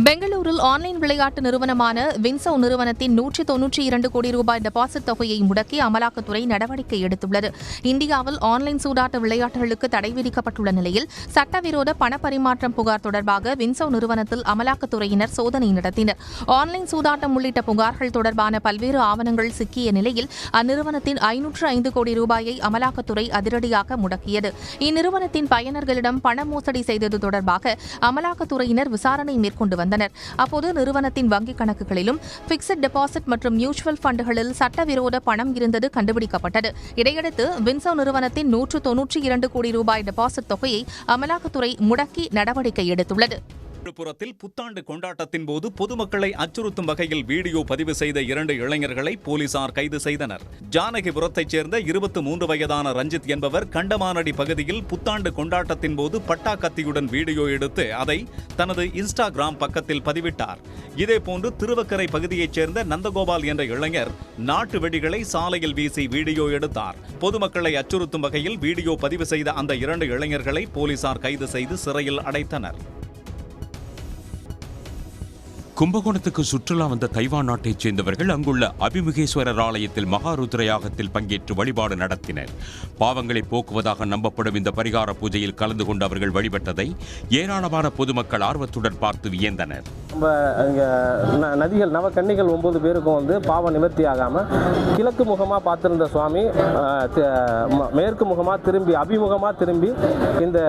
பெங்களூரில் ஆன்லைன் விளையாட்டு நிறுவனமான வின்சோ நிறுவனத்தின் 192 கோடி ரூபாய் டெபாசிட் தொகையை முடக்கி அமலாக்கத்துறை நடவடிக்கை எடுத்துள்ளது. இந்தியாவில் ஆன்லைன் சூதாட்ட விளையாட்டுகளுக்கு தடை விதிக்கப்பட்டுள்ள நிலையில் சட்டவிரோத பணப்பரிமாற்றம் புகார் தொடர்பாக வின்சோ நிறுவனத்தில் அமலாக்கத்துறையினர் சோதனை நடத்தினர். ஆன்லைன் சூதாட்டம் உள்ளிட்ட புகார்கள் தொடர்பான பல்வேறு ஆவணங்கள் சிக்கிய நிலையில் அந்நிறுவனத்தின் 505 கோடி ரூபாயை அமலாக்கத்துறை அதிரடியாக முடக்கியது. இந்நிறுவனத்தின் பயனர்களிடம் பண மோசடி செய்தது தொடர்பாக அமலாக்கத்துறையினர் விசாரணை மேற்கொண்டு வந்தனர். அப்போது நிறுவனத்தின் வங்கிக் கணக்குகளிலும் பிக்ஸட் டெபாசிட் மற்றும் மியூச்சுவல் ஃபண்டுகளில் சட்டவிரோத பணம் இருந்தது கண்டுபிடிக்கப்பட்டது. இதையடுத்து வின்சோ நிறுவனத்தின் 192 கோடி ரூபாய் டெபாசிட் தொகையை அமலாக்கத்துறை முடக்கி நடவடிக்கை எடுத்துள்ளது. விழுப்புரத்தில் புத்தாண்டு கொண்டாட்டத்தின் போது பொதுமக்களை அச்சுறுத்தும் வகையில் வீடியோ பதிவு செய்த 2 இளைஞர்களை போலீசார் கைது செய்தனர். ஜானகிபுரத்தைச் சேர்ந்த 23 வயதான ரஞ்சித் என்பவர் கண்டமானடி பகுதியில் புத்தாண்டு கொண்டாட்டத்தின் போது பட்டா கத்தியுடன் வீடியோ எடுத்து அதை தனது இன்ஸ்டாகிராம் பக்கத்தில் பதிவிட்டார். இதேபோன்று திருவக்கரை பகுதியைச் சேர்ந்த நந்தகோபால் என்ற இளைஞர் நாட்டு வெடிகளை சாலையில் வீசி வீடியோ எடுத்தார். பொதுமக்களை அச்சுறுத்தும் வகையில் வீடியோ பதிவு செய்த அந்த 2 இளைஞர்களை போலீசார் கைது செய்து சிறையில் அடைத்தனர். கும்பகோணத்துக்கு சுற்றுலா வந்த தைவான் நாட்டைச் சேர்ந்தவர்கள் அங்குள்ள அபிமுகேஸ்வரர் ஆலயத்தில் மகாருத்ர யாகத்தில் பங்கேற்று வழிபாடு நடத்தினர். பாவங்களை போக்குவதாக நம்பப்படும் இந்த பரிகார பூஜையில் கலந்து கொண்டு அவர்கள் வழிபட்டதை ஏராளமான பொதுமக்கள் ஆர்வத்துடன் பார்த்து வியந்தனர். நதிகள் நவக்கன்னிகள் 9 பேருக்கும் பாவ நிவர்த்தி ஆகாம கிழக்கு முகமா பார்த்திருந்த சுவாமி மேற்கு முகமா திரும்பி அபிமுகமா திரும்பி இந்த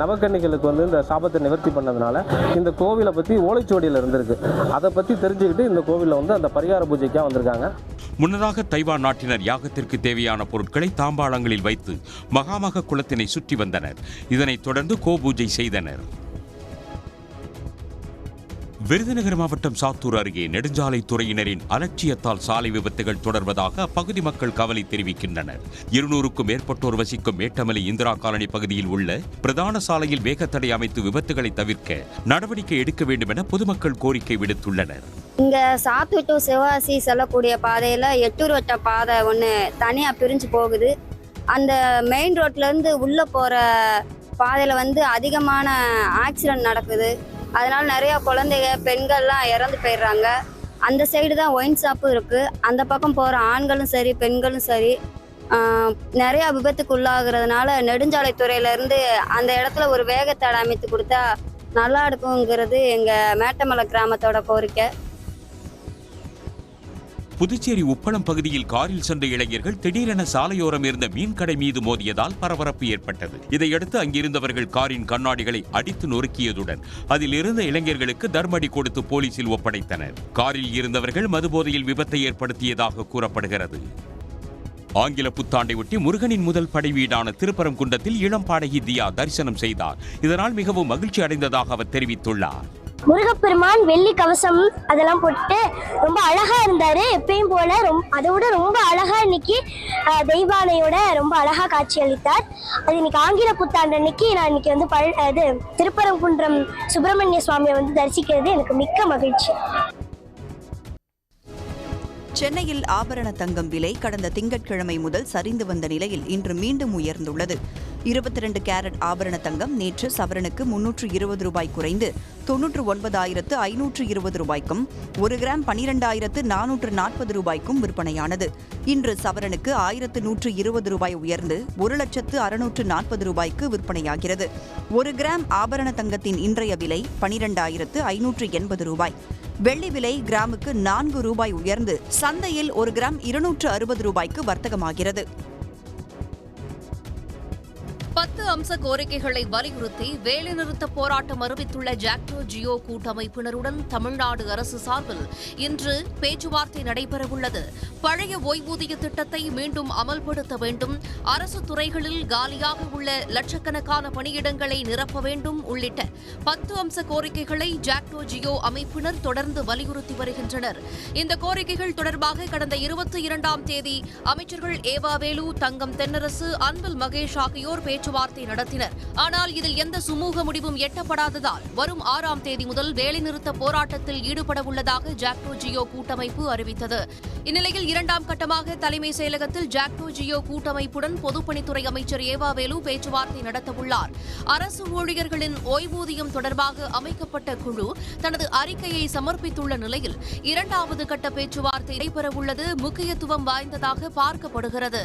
நவக்கன்னிகளுக்கு இந்த சாபத்தை நிவர்த்தி பண்ணதுனால இந்த கோவிலை பத்தி ஓலைச்சுவடியில் இருந்திருக்கு. அதை பத்தி தெரிஞ்சுக்கிட்டு இந்த கோவில்ல அந்த பரிகார பூஜைக்காக வந்திருக்காங்க. முன்னதாக தைவான் நாட்டினர் யாகத்திற்கு தேவையான பொருட்களை தாம்பாளங்களில் வைத்து மகாமக குளத்தினை சுற்றி வந்தனர். இதனைத் தொடர்ந்து கோபூஜை செய்தனர். விருதுநகர் மாவட்டம் சாத்தூர் அருகே நெடுஞ்சாலைத்துறையினரின் அலட்சியத்தால் சாலை விபத்துகள் தொடர்வதாக அப்பகுதி மக்கள் கவலை தெரிவிக்கின்றனர். 200க்கும் மேற்பட்டோர் வசிக்கும் மேட்டமலை இந்திரா காலனி பகுதியில் உள்ள பிரதான சாலையில் வேகத்தடை அமைத்து விபத்துகளை தவிர்க்க நடவடிக்கை எடுக்க வேண்டும் என பொதுமக்கள் கோரிக்கை விடுத்துள்ளனர். இங்க சாத்தூர் டு சிவகாசி செல்லக்கூடிய பாதையில 8 வட்ட பாதை ஒன்று தனியா பிரிஞ்சு போகுது. அந்த மெயின் ரோட்ல இருந்து உள்ள போற பாதையில அதிகமான ஆக்சிடென்ட் நடக்குது. அதனால நிறைய குழந்தைங்க பெண்கள்லாம் இறந்து போயிடுறாங்க. அந்த சைடு தான் ஒயின் ஷாப்பும் இருக்கு. அந்த பக்கம் போகிற ஆண்களும் சரி பெண்களும் சரி நிறையா விபத்துக்கு உள்ளாகிறதுனால நெடுஞ்சாலைத்துறையிலேருந்து அந்த இடத்துல ஒரு வேகத்தடை அமைத்து கொடுத்தா நல்லா இருக்குங்கிறது எங்கள் மேட்டமலை கிராமத்தோட கோரிக்கை. புதுச்சேரி உப்பளம் பகுதியில் காரில் சென்ற இளைஞர்கள் திடீரென சாலையோரம் இருந்த மீன் கடை மீது மோதியதால் பரபரப்பு ஏற்பட்டது. இதையடுத்து அங்கிருந்தவர்கள் காரின் கண்ணாடிகளை அடித்து நொறுக்கியதுடன் அதில் இருந்த இளைஞர்களுக்கு தர்மடி கொடுத்து போலீசில் ஒப்படைத்தனர். காரில் இருந்தவர்கள் மதுபோதையில் விபத்தை ஏற்படுத்தியதாக கூறப்படுகிறது. ஆங்கில புத்தாண்டை ஒட்டி முருகனின் முதல் படை வீடான திருப்பரங்குன்றத்தில் இளம் பாடகி தியா தரிசனம் செய்தார். இதனால் மிகவும் மகிழ்ச்சி அடைந்ததாக அவர் தெரிவித்துள்ளார். முருகப்பெருமான் வெள்ளி கவசம் அதெல்லாம் போட்டு ரொம்ப அழகா இருந்தாரு. எப்பயும் போல அதோட ரொம்ப அழகா இன்னைக்கு தெய்வானையோட ரொம்ப அழகா காட்சி அளித்தார். அது இன்னைக்கு ஆங்கில புத்தாண்டு அன்னைக்கு நான் இன்னைக்கு வந்து திருப்பரங்குன்றம் சுப்பிரமணிய சுவாமியை வந்து தரிசிக்கிறது எனக்கு மிக்க மகிழ்ச்சி. சென்னையில் ஆபரண தங்கம் விலை கடந்த திங்கட்கிழமை முதல் சரிந்து வந்த நிலையில் இன்று மீண்டும் உயர்ந்துள்ளது. 22 கேரட் ஆபரண தங்கம் நேற்று சவரனுக்கு 320 ரூபாய் குறைந்து 99,520 ரூபாய்க்கும் 1 கிராம் 12,440 ரூபாய்க்கும் விற்பனையானது. இன்று சவரனுக்கு 1,120 ரூபாய் உயர்ந்து 1,640 ரூபாய்க்கு விற்பனையாகிறது. 1 கிராம் ஆபரண தங்கத்தின் இன்றைய விலை 12,580 ரூபாய். வெள்ளி விலை கிராமுக்கு 4 ரூபாய் உயர்ந்து சந்தையில் 1 கிராம் 260 ரூபாய்க்கு வர்த்தகமாகிறது. 10 அம்ச கோரிக்கைகளை வலியுறுத்தி வேலைநிறுத்த போராட்டம் அறிவித்துள்ள ஜாக்டோ ஜியோ கூட்டமைப்பினருடன் தமிழ்நாடு அரசு சார்பில் இன்று பேச்சுவார்த்தை நடைபெறவுள்ளது. பழைய ஓய்வூதிய திட்டத்தை மீண்டும் அமல்படுத்த வேண்டும், அரசு துறைகளில் காலியாக உள்ள லட்சக்கணக்கான பணியிடங்களை நிரப்ப வேண்டும் உள்ளிட்ட 10 அம்ச கோரிக்கைகளை ஜாக்டோ ஜியோ அமைப்பினர் தொடர்ந்து வலியுறுத்தி வருகின்றனர். இந்த கோரிக்கைகள் தொடர்பாக கடந்த 22ஆம் தேதி அமைச்சர்கள் ஏவா வேலு, தங்கம் தென்னரசு, அன்பில் மகேஷ் ஆகியோர் பேச்சுவார்த்தை நடத்தினர். ஆனால் இதில் எந்த சுமூக முடிவும் எட்டப்படாததால் வரும் 6ஆம் தேதி முதல் வேலைநிறுத்த போராட்டத்தில் ஈடுபட உள்ளதாக ஜாக்டோ ஜியோ கூட்டமைப்பு அறிவித்தது. இந்நிலையில் 2ஆம் கட்டமாக தலைமை செயலகத்தில் ஜாக்டோ ஜியோ கூட்டமைப்புடன் பொதுப்பணித்துறை அமைச்சர் ஏவா வேலு பேச்சுவார்த்தை நடத்தவுள்ளார். அரசு ஊழியர்களின் ஓய்வூதியம் தொடர்பாக அமைக்கப்பட்ட குழு தனது அறிக்கையை சமர்ப்பித்துள்ள நிலையில் 2வது கட்ட பேச்சுவார்த்தை நடைபெறவுள்ளது முக்கியத்துவம் வாய்ந்ததாக பார்க்கப்படுகிறது.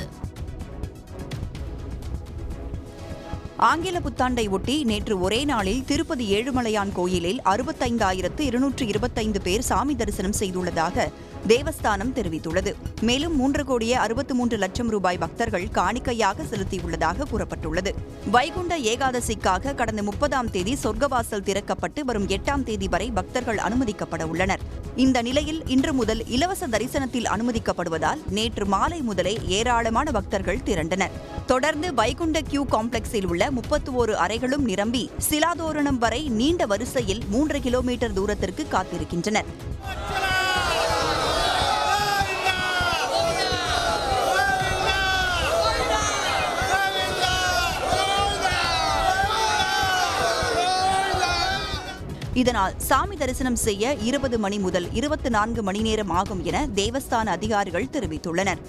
ஆங்கில புத்தாண்டை ஒட்டி நேற்று ஒரே நாளில் திருப்பதி ஏழுமலையான் கோயிலில் 65,225 பேர் சாமி தரிசனம் செய்துள்ளதாக தேவஸ்தானம் தெரிவித்துள்ளது. மேலும் 3,63 லட்சம் ரூபாய் பக்தர்கள் காணிக்கையாக செலுத்தியுள்ளதாக கூறப்பட்டுள்ளது. வைகுண்ட ஏகாதசிக்காக கடந்த 30ஆம் தேதி சொர்க்கவாசல் திறக்கப்பட்டு வரும் 8ஆம் தேதி வரை பக்தர்கள் அனுமதிக்கப்பட உள்ளனர். இந்த நிலையில் இன்று முதல் இலவச தரிசனத்தில் அனுமதிக்கப்படுவதால் நேற்று மாலை முதலே ஏராளமான பக்தர்கள் திரண்டனர். தொடர்ந்து வைகுண்ட கியூ காம்ப்ளெக்ஸில் உள்ள 31 அறைகளும் நிரம்பி சிலாதோரணம் வரை நீண்ட வரிசையில் 3 கிலோமீட்டர் தூரத்திற்கு காத்திருக்கின்றனர். இதனால் சாமி தரிசனம் செய்ய 20 மணி முதல் 24 மணி நேரம் ஆகும் என தேவஸ்தான அதிகாரிகள் தெரிவித்துள்ளனர்.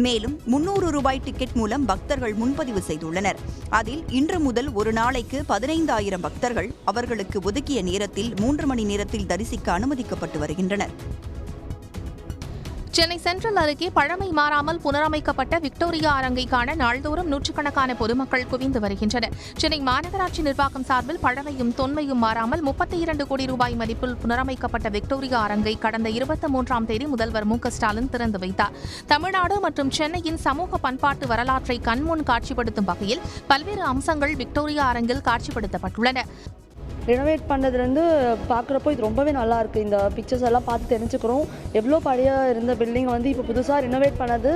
மேலும் 300 ரூபாய் டிக்கெட் மூலம் பக்தர்கள் முன்பதிவு செய்துள்ளனர். அதில் இன்று முதல் ஒரு நாளைக்கு 15,000 பக்தர்கள் அவர்களுக்கு ஒதுக்கிய நேரத்தில் 3 மணி நேரத்தில் தரிசிக்க அனுமதிக்கப்பட்டு வருகின்றனர். சென்னை சென்ட்ரல் அருகே பழமை மாறாமல் புனரமைக்கப்பட்ட விக்டோரியா அரங்கை காண நாள்தோறும் நூற்றுக்கணக்கான பொதுமக்கள் குவிந்து வருகின்றனர். சென்னை மாநகராட்சி நிர்வாகம் சார்பில் பழமையும் தொன்மையும் மாறாமல் 32 கோடி ரூபாய் மதிப்பில் புனரமைக்கப்பட்ட விக்டோரியா அரங்கை கடந்த 23ஆம் தேதி முதல்வர் மு.க.ஸ்டாலின் திறந்து வைத்தார். தமிழ்நாடு மற்றும் சென்னையின் சமூக பண்பாட்டு வரலாற்றை கண்முன் காட்சிப்படுத்தும் வகையில் பல்வேறு அம்சங்கள் விக்டோரியா அரங்கில் காட்சிப்படுத்தப்பட்டுள்ளன. ரினோவேட் பண்ணதுலேருந்து பார்க்குறப்போ இது ரொம்பவே நல்லாயிருக்கு. இந்த பிக்சர்ஸ் எல்லாம் பார்த்து தெரிஞ்சுக்கிறோம். எவ்வளோ பழைய இருந்த பில்டிங் வந்து இப்போ புதுசாக ரினோவேட் பண்ணது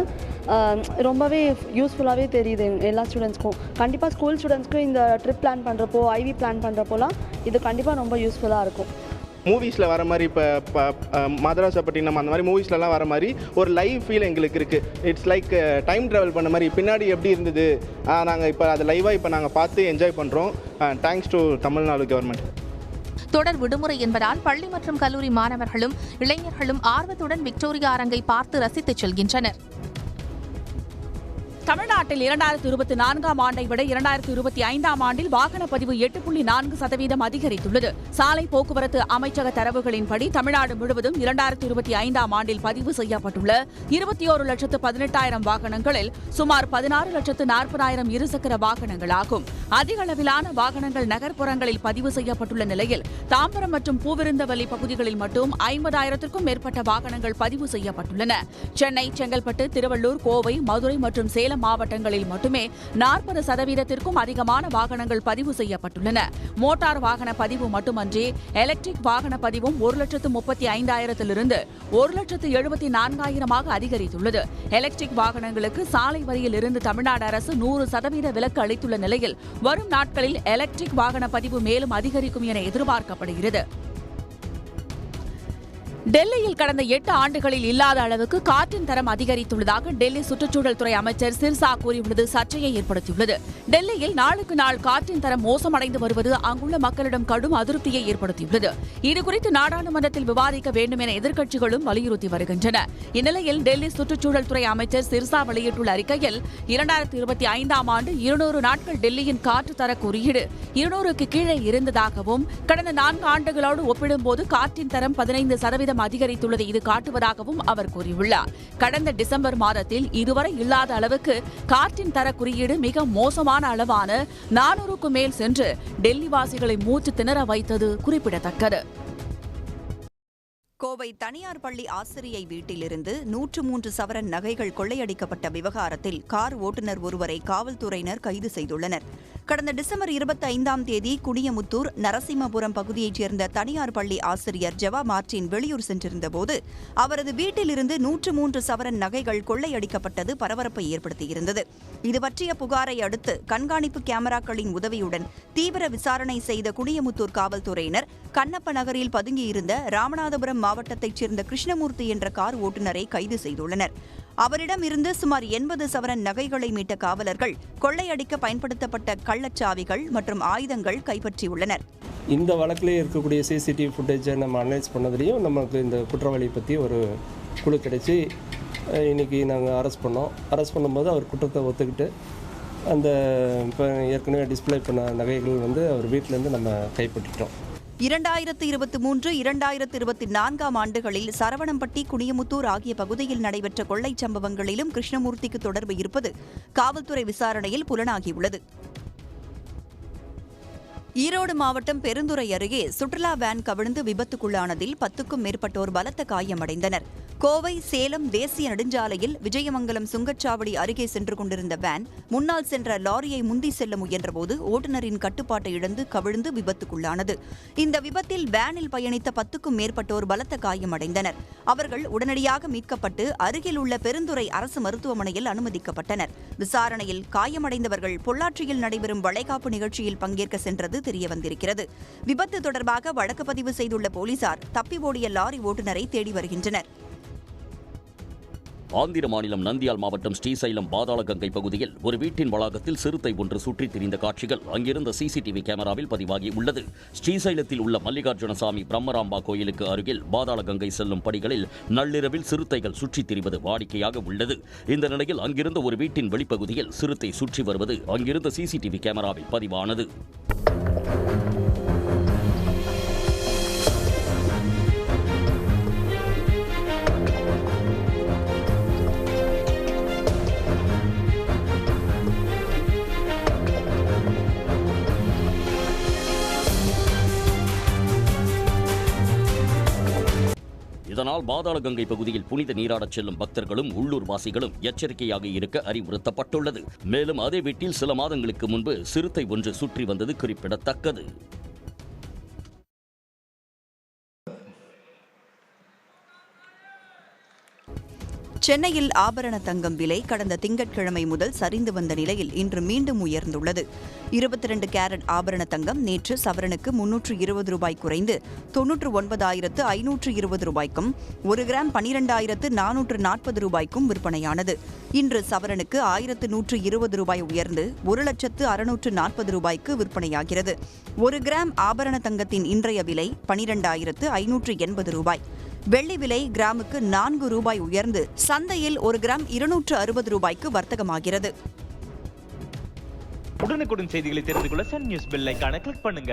ரொம்பவே யூஸ்ஃபுல்லாகவே தெரியுது எல்லா ஸ்டூடெண்ட்ஸ்க்கும். கண்டிப்பாக ஸ்கூல் ஸ்டூடெண்ட்ஸ்க்கும் இந்த ட்ரிப் பிளான் பண்ணுறப்போ, ஐவி பிளான் பண்ணுறப்போலாம் இது கண்டிப்பாக ரொம்ப யூஸ்ஃபுல்லாக இருக்கும். மூவிஸில் வர மாதிரி இப்போ மதராசப்பட்டினம் அந்த மாதிரி மூவிஸ்லலாம் வர மாதிரி ஒரு லைவ் ஃபீல் எங்களுக்கு இருக்குது. இட்ஸ் லைக் டைம் ட்ராவல் பண்ண மாதிரி. பின்னாடி எப்படி இருந்தது நாங்கள் இப்போ அதை லைவாக இப்போ நாங்கள் பார்த்து என்ஜாய் பண்ணுறோம். Thanks to Tamil Nadu government. தொடர் விடுமுறை என்பதால் பள்ளி மற்றும் கல்லூரி மாணவர்களும் இளைஞர்களும் ஆர்வத்துடன் விக்டோரியா அரங்கை பார்த்து ரசித்து செல்கின்றனர். தமிழ்நாட்டில் 2024ஆம் ஆண்டை விட 2025ஆம் ஆண்டில் வாகன பதிவு 8.4% அதிகரித்துள்ளது. சாலை போக்குவரத்து அமைச்சக தரவுகளின்படி தமிழ்நாடு முழுவதும் 2025ஆம் ஆண்டில் பதிவு செய்யப்பட்டுள்ள 21,18,000 வாகனங்களில் சுமார் 16,40,000 இருசக்கர வாகனங்களாகும். அதிக அளவிலான வாகனங்கள் நகர்ப்புறங்களில் பதிவு செய்யப்பட்டுள்ள நிலையில் தாம்பரம் மற்றும் பூவிருந்தவல்லி பகுதிகளில் மட்டும் 50,000க்கும் மேற்பட்ட வாகனங்கள் பதிவு செய்யப்பட்டுள்ளன. சென்னை, செங்கல்பட்டு, திருவள்ளூர், கோவை, மதுரை மற்றும் சேலம் மாவட்டங்களில் மட்டுமே 40%த்திற்கும் அதிகமான வாகனங்கள் பதிவு செய்யப்பட்டுள்ளன. மோட்டார் வாகன பதிவு மட்டுமன்றி எலக்ட்ரிக் வாகன பதிவும் 1,35,000 1,74,000 அதிகரித்துள்ளது. எலக்ட்ரிக் வாகனங்களுக்கு சாலை வரியில் இருந்து தமிழ்நாடு அரசு 100% விலக்கு அளித்துள்ள நிலையில் வரும் நாட்களில் எலக்ட்ரிக் வாகன பதிவு மேலும் அதிகரிக்கும் என எதிர்பார்க்கப்படுகிறது. டெல்லியில் கடந்த 8 ஆண்டுகளில் இல்லாத அளவுக்கு காற்றின் தரம் அதிகரித்துள்ளதாக டெல்லி சுற்றுச்சூழல் துறை அமைச்சர் சிர்சா கூறியுள்ளது சர்ச்சையை ஏற்படுத்தியுள்ளது. டெல்லியில் நாளுக்கு நாள் காற்றின் தரம் மோசமடைந்து வருவது அங்குள்ள மக்களிடம் கடும் அதிருப்தியை ஏற்படுத்தியுள்ளது. இதுகுறித்து நாடாளுமன்றத்தில் விவாதிக்க வேண்டும் என எதிர்க்கட்சிகளும் வலியுறுத்தி வருகின்றன. இந்நிலையில் டெல்லி சுற்றுச்சூழல் துறை அமைச்சர் சிர்சா வெளியிட்டுள்ள அறிக்கையில் 2025ஆம் ஆண்டு 200 நாட்கள் டெல்லியின் காற்று தர குறியீடு 200க்கு கீழே இருந்ததாகவும் கடந்த 4 ஆண்டுகளோடு ஒப்பிடும்போது காற்றின் தரம் 15% அதிகரித்துள்ளதை இது காட்டுவதாகவும் அவர் கூறியுள்ளார். கடந்த டிசம்பர் மாதத்தில் இதுவரை இல்லாத அளவுக்கு காற்றின் தர குறியீடு மிக மோசமான அளவான 400க்கும் மேல் சென்று டெல்லி வாசிகளை மூச்சு திணற வைத்தது குறிப்பிடத்தக்கது. கோவை தனியார் பள்ளி ஆசிரியை வீட்டிலிருந்து 103 சவரன் நகைகள் கொள்ளையடிக்கப்பட்ட விவகாரத்தில் கார் ஓட்டுநர் ஒருவரை காவல்துறையினர் கைது செய்துள்ளனர். கடந்த டிசம்பர் 25ஆம் தேதி குடியமுத்தூர் நரசிம்மபுரம் பகுதியைச் சேர்ந்த தனியார் பள்ளி ஆசிரியர் ஜெவா மார்டின் வெளியூர் சென்றிருந்தபோது அவரது வீட்டிலிருந்து 103 சவரன் நகைகள் கொள்ளையடிக்கப்பட்டது பரபரப்பை ஏற்படுத்தியிருந்தது. இது பற்றிய புகாரை அடுத்து கண்காணிப்பு கேமராக்களின் உதவியுடன் தீவிர விசாரணை செய்த குடியமுத்தூர் காவல்துறையினர் கண்ணப்ப நகரில் பதுங்கியிருந்த ராமநாதபுரம் மாவட்டத்தைச் சேர்ந்த கிருஷ்ணமூர்த்தி என்ற கார் ஓட்டுநரை கைது செய்துள்ளனர். அவரிடம் இருந்து சுமார் 80 சவரன் நகைகளை மீட்ட காவலர்கள் கொள்ளையடிக்க பயன்படுத்தப்பட்ட கள்ளச்சாவிகள் மற்றும் ஆயுதங்கள் கைப்பற்றியுள்ளனர். இந்த வழக்கிலே இருக்கக்கூடிய சிசிடிவி ஃபுட்டேஜை நம்ம அனலைஸ் பண்ணதுலேயும் நமக்கு இந்த குற்றவாளியை பற்றி ஒரு குழு கிடைச்சி இன்றைக்கி நாங்கள் அரெஸ்ட் பண்ணோம். அரெஸ்ட் பண்ணும்போது அவர் குற்றத்தை ஒத்துக்கிட்டு அந்த இப்போ ஏற்கனவே டிஸ்பிளே பண்ண நகைகள் அவர் வீட்டிலேருந்து நம்ம கைப்பற்றிட்டோம். 2023, 2024ஆம் ஆண்டுகளில் சரவணம்பட்டி, குனியமுத்தூர் ஆகிய பகுதியில் நடைபெற்ற கொள்ளைச் சம்பவங்களிலும் கிருஷ்ணமூர்த்திக்கு தொடர்பு இருப்பது காவல்துறை விசாரணையில் புலனாகியுள்ளது. ஈரோடு மாவட்டம் பெருந்துறை அருகே சுற்றுலா வேன் கவிழ்ந்து விபத்துக்குள்ளானதில் 10க்கும் மேற்பட்டோர் பலத்த காயமடைந்தனர். கோவை சேலம் தேசிய நெடுஞ்சாலையில் விஜயமங்கலம் சுங்கச்சாவடி அருகே சென்று கொண்டிருந்த வேன் முன்னால் சென்ற லாரியை முந்தி செல்ல முயன்றபோது ஓட்டுநரின் கட்டுப்பாட்டை இழந்து கவிழ்ந்து விபத்துக்குள்ளானது. இந்த விபத்தில் வேனில் பயணித்த 10க்கும் மேற்பட்டோர் பலத்த காயமடைந்தனர். அவர்கள் உடனடியாக மீட்கப்பட்டு அருகில் உள்ள பெருந்துறை அரசு மருத்துவமனையில் அனுமதிக்கப்பட்டனர். விசாரணையில் காயமடைந்தவர்கள் பொள்ளாச்சியில் நடைபெறும் வளைகாப்பு நிகழ்ச்சியில் பங்கேற்க சென்றது தெரியவந்திருக்கிறது. விபத்து தொடர்பாக வழக்கு பதிவு செய்துள்ள போலீசார் தப்பி ஓடிய லாரி ஓட்டுநரை தேடி வருகின்றனர். ஆந்திர மாநிலம் நந்தியால் மாவட்டம் ஸ்ரீசைலம் பாதாளகங்கை பகுதியில் ஒரு வீட்டின் வளாகத்தில் சிறுத்தை ஒன்று சுற்றித் திரிந்த காட்சிகள் அங்கிருந்த சிசிடிவி கேமராவில் பதிவாகி உள்ளது. ஸ்ரீசைலத்தில் உள்ள மல்லிகார்ஜுனசாமி பிரம்மராம்பா கோயிலுக்கு அருகில் பாதாளகங்கை செல்லும் படிகளில் நள்ளிரவில் சிறுத்தைகள் சுற்றித் திரிவது வாடிக்கையாக உள்ளது. இந்த நிலையில் அங்கிருந்த ஒரு வீட்டின் வெளிப்பகுதியில் சிறுத்தை சுற்றி வருவது அங்கிருந்த சிசிடிவி கேமராவில் பதிவானது. இதனால் பாதாளகங்கை பகுதியில் புனித நீராடச் செல்லும் பக்தர்களும் உள்ளூர் வாசிகளும் எச்சரிக்கையாக இருக்க அறிவுறுத்தப்பட்டுள்ளது. மேலும் அதே வீட்டில் சில மாதங்களுக்கு முன்பு சிறுத்தை ஒன்று சுற்றி வந்தது குறிப்பிடத்தக்கது. சென்னையில் ஆபரண தங்கம் விலை கடந்த திங்கட்கிழமை முதல் சரிந்து வந்த நிலையில் இன்று மீண்டும் உயர்ந்துள்ளது. 22 கேரட் ஆபரண தங்கம் நேற்று சவரனுக்கு 320 ரூபாய் குறைந்து 99,520 ரூபாய்க்கும் 1 கிராம் 12,440 ரூபாய்க்கும் விற்பனையானது. இன்று சவரனுக்கு 1,120 ரூபாய் உயர்ந்து 1,640 ரூபாய்க்கு விற்பனையாகிறது. 1 கிராம் ஆபரண தங்கத்தின் இன்றைய விலை 12,580 ரூபாய். வெள்ளி விலை கிராமுக்கு 4 ரூபாய் உயர்ந்து சந்தையில் 1 கிராம் 260 ரூபாய்க்கு வர்த்தகமாகிறது. உடனுக்குடன் செய்திகளை தெரிந்து கொள்ள சன் நியூஸ் பெல் ஐகானை கிளிக் பண்ணுங்க.